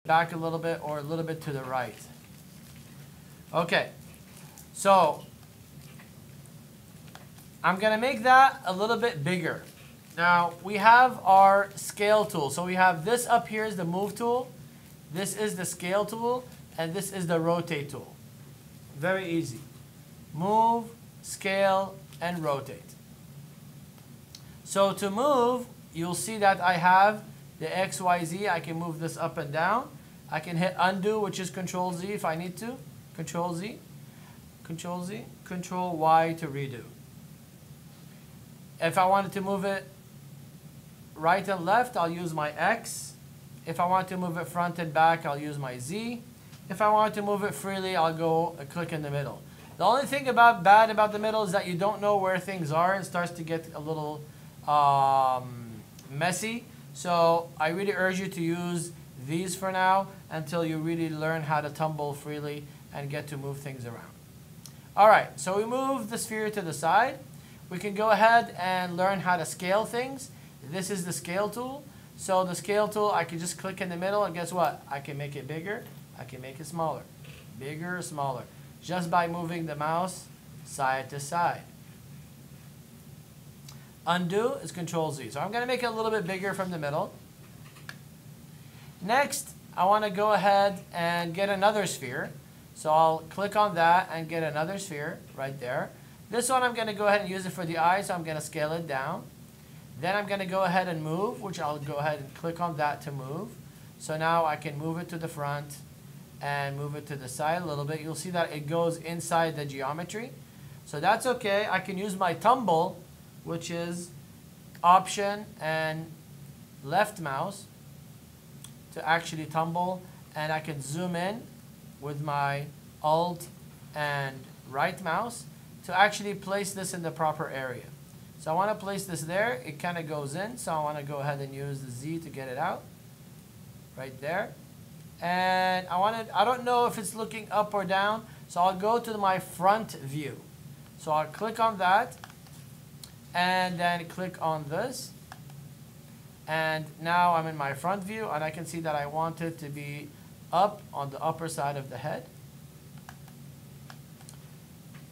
back a little bit or a little bit to the right. Okay, so I'm going to make that a little bit bigger. Now, we have our scale tool. So we have this up here is the move tool. This is the scale tool. And this is the rotate tool. Very easy. Move, scale, and rotate. So to move, you'll see that I have the X, Y, Z. I can move this up and down. I can hit undo, which is Control Z if I need to. Control Z, Control Z, Control Y to redo. If I wanted to move it right and left, I'll use my X. If I want to move it front and back, I'll use my Z. If I want to move it freely, I'll go and click in the middle. The only thing bad about the middle is that you don't know where things are. It starts to get a little messy. So I really urge you to use these for now until you really learn how to tumble freely and get to move things around. All right, so we move the sphere to the side. We can go ahead and learn how to scale things. This is the scale tool. So the scale tool, I can just click in the middle, and guess what? I can make it bigger. I can make it smaller. Bigger or smaller. Just by moving the mouse side to side. Undo is Control Z. So I'm going to make it a little bit bigger from the middle. Next, I want to go ahead and get another sphere. So I'll click on that and get another sphere right there. This one I'm going to go ahead and use it for the eye, so I'm going to scale it down. Then I'm going to go ahead and move, which I'll go ahead and click on that to move. So now I can move it to the front and move it to the side a little bit. You'll see that it goes inside the geometry. So that's okay. I can use my tumble, which is Option and left mouse to actually tumble. And I can zoom in with my Alt and right mouse to actually place this in the proper area. So I want to place this there. It kind of goes in. So I want to go ahead and use the Z to get it out. Right there. And I don't know if it's looking up or down. So I'll go to my front view. So I'll click on that. And then click on this. And now I'm in my front view. And I can see that I want it to be up on the upper side of the head.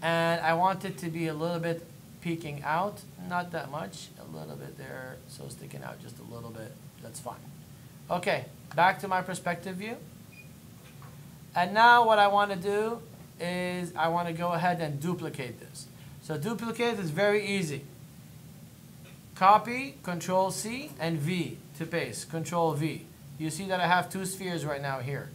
And I want it to be a little bit peeking out. Not that much. A little bit there. So sticking out just a little bit. That's fine. Okay. Back to my perspective view. And now what I want to do is I want to go ahead and duplicate this. So duplicate is very easy. Copy, Control C, and V to paste. Control V. You see that I have two spheres right now here.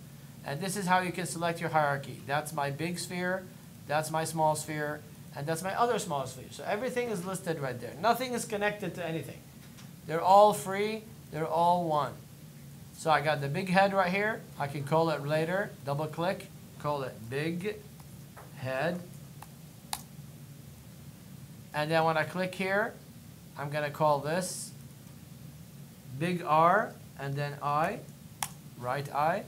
And this is how you can select your hierarchy. That's my big sphere, that's my small sphere, and that's my other small sphere. So everything is listed right there. Nothing is connected to anything. They're all free, they're all one. So I got the big head right here. I can call it later. Double click. Call it big head. And then when I click here, I'm going to call this big R and then I. Right eye.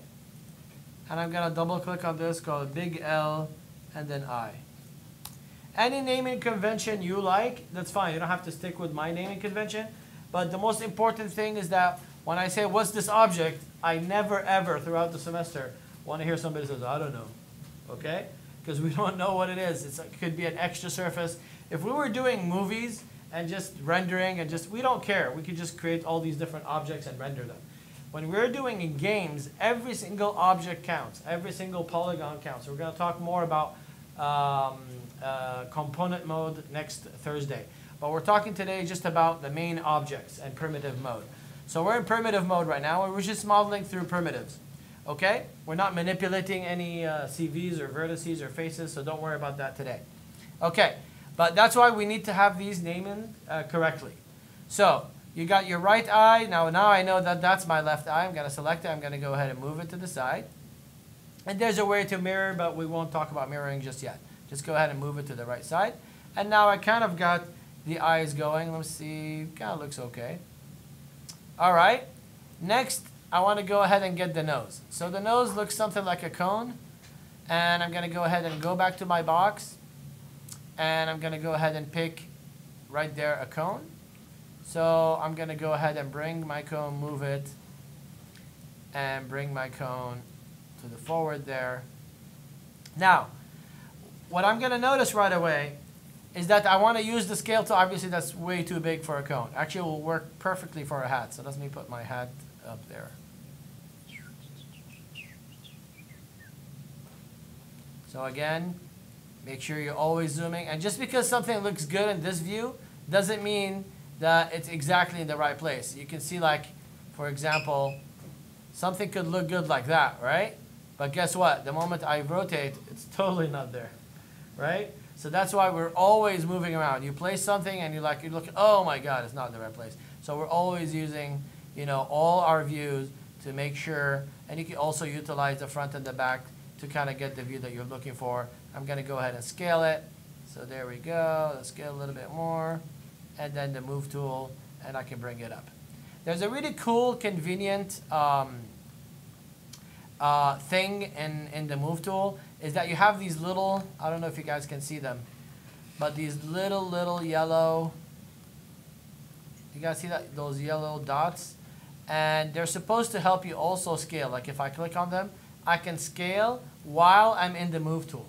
And I'm going to double click on this. Call it big L and then I. Any naming convention you like, that's fine. You don't have to stick with my naming convention. But the most important thing is that when I say, what's this object, I never, ever, throughout the semester, want to hear somebody says, I don't know. Okay? Because we don't know what it is. It could be an extra surface. If we were doing movies and just rendering and we don't care. We could just create all these different objects and render them. When we're doing in games, every single object counts. Every single polygon counts. So we're going to talk more about component mode next Thursday. But we're talking today just about the main objects and primitive mode. So we're in primitive mode right now, and we're just modeling through primitives. Okay? We're not manipulating any CVs or vertices or faces, so don't worry about that today. Okay, but that's why we need to have these naming correctly. So you got your right eye. Now I know that that's my left eye. I'm going to select it. I'm going to go ahead and move it to the side. And there's a way to mirror, but we won't talk about mirroring just yet. Just go ahead and move it to the right side. And now I kind of got the eyes going. Let's see. Kind of looks okay. All right. Next, I want to go ahead and get the nose. So the nose looks something like a cone. And I'm going to go ahead and go back to my box. And I'm going to go ahead and pick right there a cone. So I'm going to go ahead and bring my cone, move it. and bring my cone to the forward there. Now, what I'm going to notice right away is that I want to use the scale tool. Obviously, that's way too big for a cone. Actually, it will work perfectly for a hat. So let me put my hat up there. So again, make sure you're always zooming. And just because something looks good in this view doesn't mean that it's exactly in the right place. You can see, like, for example, something could look good like that, right? But guess what? The moment I rotate, it's totally not there, right? So that's why we're always moving around. You place something and you look, oh my God, it's not in the right place. So we're always using, you know, all our views to make sure, and you can also utilize the front and the back to kind of get the view that you're looking for. I'm going to go ahead and scale it. So there we go. Let's scale a little bit more. And then the move tool, and I can bring it up. There's a really cool, convenient thing in the move tool is that you have these little, I don't know if you guys can see them, but these little yellow, you guys see that, those yellow dots? And they're supposed to help you also scale. Like if I click on them, I can scale while I'm in the move tool.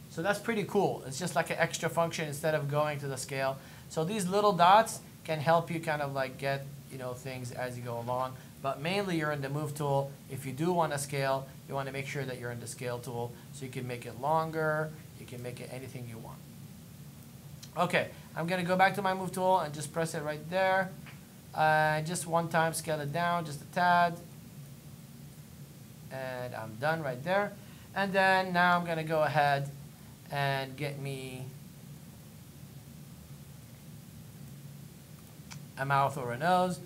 So that's pretty cool. It's just like an extra function instead of going to the scale. So these little dots can help you kind of like get, you know, things as you go along. But mainly you're in the move tool. If you do want to scale, you want to make sure that you're in the scale tool so you can make it longer, you can make it anything you want. Okay, I'm going to go back to my move tool and just press it right there. Just one time scale it down, just a tad. And I'm done right there. And then now I'm going to go ahead and get me a mouth or a nose.